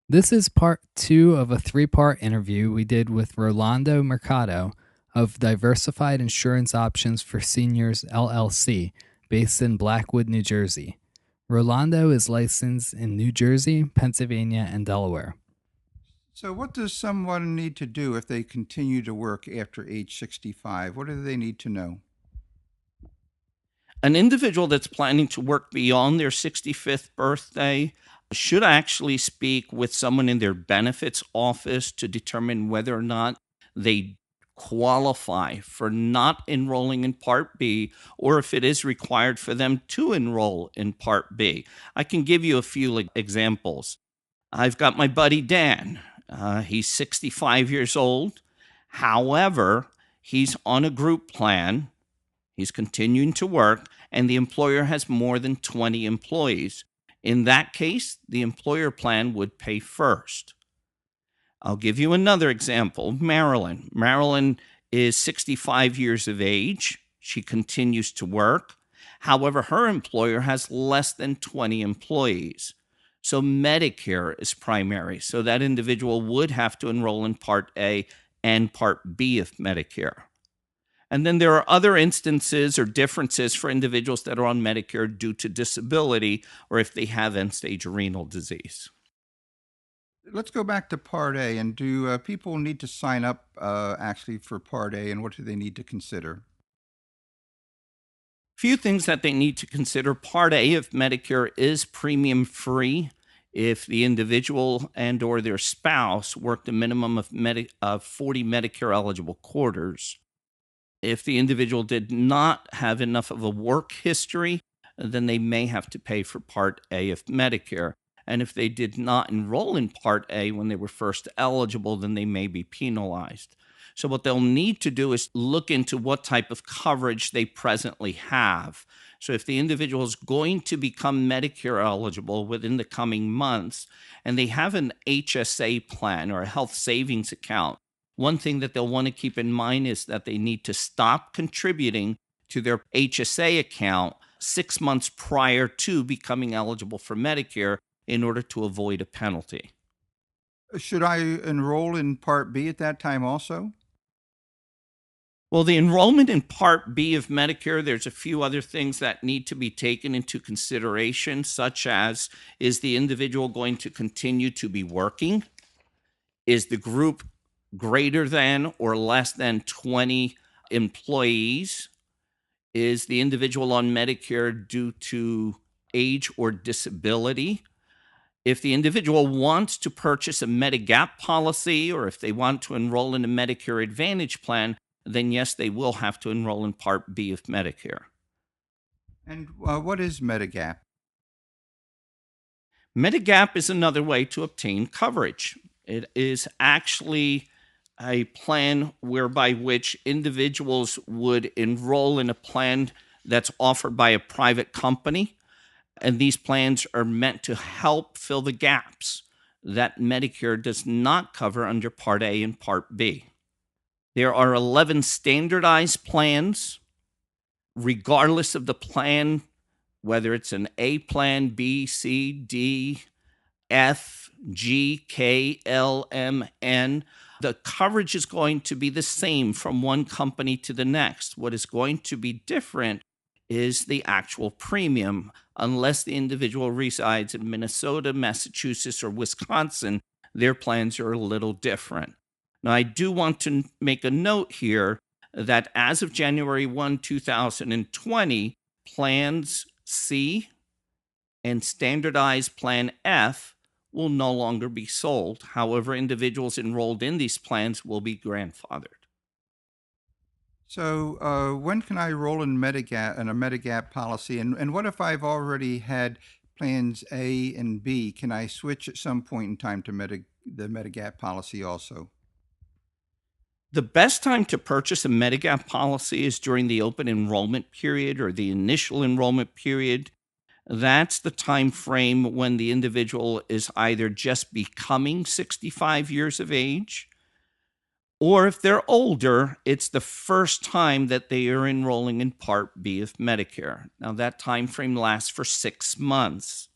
This is part two of a three-part interview we did with Rolando Mercado of Diversified Insurance Options for Seniors LLC, based in Blackwood, New Jersey. Rolando is licensed in New Jersey, Pennsylvania, and Delaware. So, what does someone need to do if they continue to work after age 65? What do they need to know? An individual that's planning to work beyond their 65th birthday should actually speak with someone in their benefits office to determine whether or not they qualify for not enrolling in Part B, or if it is required for them to enroll in Part B. I can give you a few examples. I've got my buddy Dan. He's 65 years old. However, he's on a group plan. He's continuing to work, and the employer has more than 20 employees. In that case, the employer plan would pay first. I'll give you another example. Marilyn. Marilyn is 65 years of age. She continues to work. However, her employer has less than 20 employees. So Medicare is primary. So that individual would have to enroll in Part A and Part B of Medicare. And then there are other instances or differences for individuals that are on Medicare due to disability or if they have end-stage renal disease. Let's go back to Part A. And do people need to sign up actually for Part A, and what do they need to consider? Few things that they need to consider. Part A of Medicare is premium free if the individual and or their spouse worked a minimum of 40 Medicare eligible quarters. If the individual did not have enough of a work history, then they may have to pay for Part A of Medicare. And if they did not enroll in Part A when they were first eligible, then they may be penalized. So what they'll need to do is look into what type of coverage they presently have. So if the individual is going to become Medicare eligible within the coming months, and they have an HSA plan or a health savings account, one thing that they'll want to keep in mind is that they need to stop contributing to their HSA account 6 months prior to becoming eligible for Medicare in order to avoid a penalty. Should I enroll in Part B at that time also? Well, the enrollment in Part B of Medicare, there's a few other things that need to be taken into consideration, such as, is the individual going to continue to be working? Is the group greater than or less than 20 employees? Is the individual on Medicare due to age or disability? If the individual wants to purchase a Medigap policy, or if they want to enroll in a Medicare Advantage plan, then yes, they will have to enroll in Part B of Medicare. And what is Medigap? Medigap is another way to obtain coverage. It is actually a plan whereby which individuals would enroll in a plan that's offered by a private company. And these plans are meant to help fill the gaps that Medicare does not cover under Part A and Part B. There are 11 standardized plans, regardless of the plan, whether it's an A plan, B, C, D, F, G, K, L, M, N. The coverage is going to be the same from one company to the next. What is going to be different is the actual premium, unless the individual resides in Minnesota, Massachusetts, or Wisconsin. Their plans are a little different. Now, I do want to make a note here that as of January 1, 2020, Plans C and Standardized Plan F will no longer be sold. However, individuals enrolled in these plans will be grandfathered. So, when can I roll in Medigap in a Medigap policy? And what if I've already had plans A and B? Can I switch at some point in time to the Medigap policy also? The best time to purchase a Medigap policy is during the open enrollment period or the initial enrollment period. That's the time frame when the individual is either just becoming 65 years of age, or if they're older, it's the first time that they are enrolling in Part B of Medicare. Now, that time frame lasts for 6 months.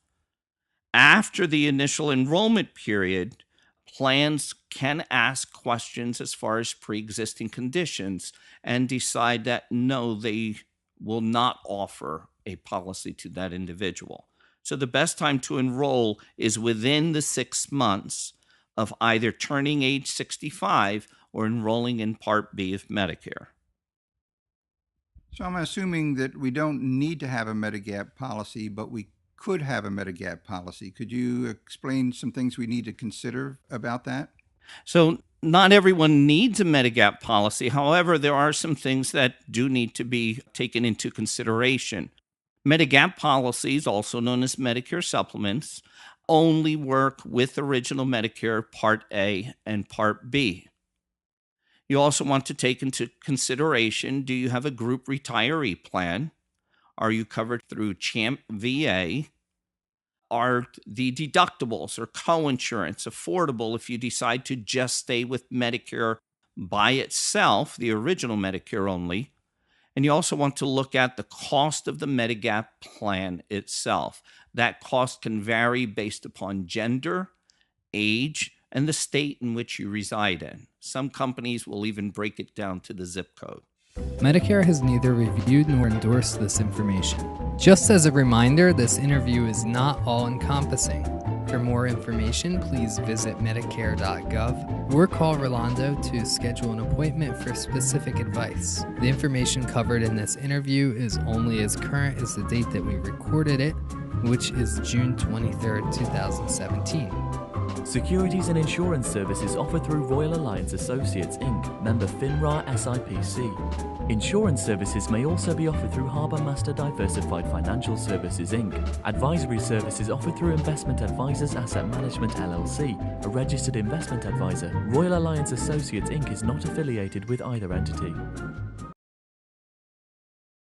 After the initial enrollment period, plans can ask questions as far as pre-existing conditions and decide that no, they will not offer a policy to that individual. So the best time to enroll is within the 6 months of either turning age 65 or enrolling in Part B of Medicare. So I'm assuming that we don't need to have a Medigap policy, but we could have a Medigap policy. Could you explain some things we need to consider about that? So not everyone needs a Medigap policy. However, there are some things that do need to be taken into consideration. Medigap policies, also known as Medicare supplements, only work with original Medicare Part A and Part B. You also want to take into consideration, do you have a group retiree plan? Are you covered through CHAMP VA? Are the deductibles or coinsurance affordable if you decide to just stay with Medicare by itself, the original Medicare only? And you also want to look at the cost of the Medigap plan itself. That cost can vary based upon gender, age, and the state in which you reside in. Some companies will even break it down to the zip code. Medicare has neither reviewed nor endorsed this information. Just as a reminder, this interview is not all-encompassing. For more information, please visit medicare.gov or call Rolando to schedule an appointment for specific advice. The information covered in this interview is only as current as the date that we recorded it, which is June 23rd, 2017. Securities and insurance services offered through Royal Alliance Associates, Inc., member FINRA SIPC. Insurance services may also be offered through Harbour Master Diversified Financial Services, Inc. Advisory services offered through Investment Advisors Asset Management LLC, a registered investment advisor. Royal Alliance Associates, Inc. is not affiliated with either entity.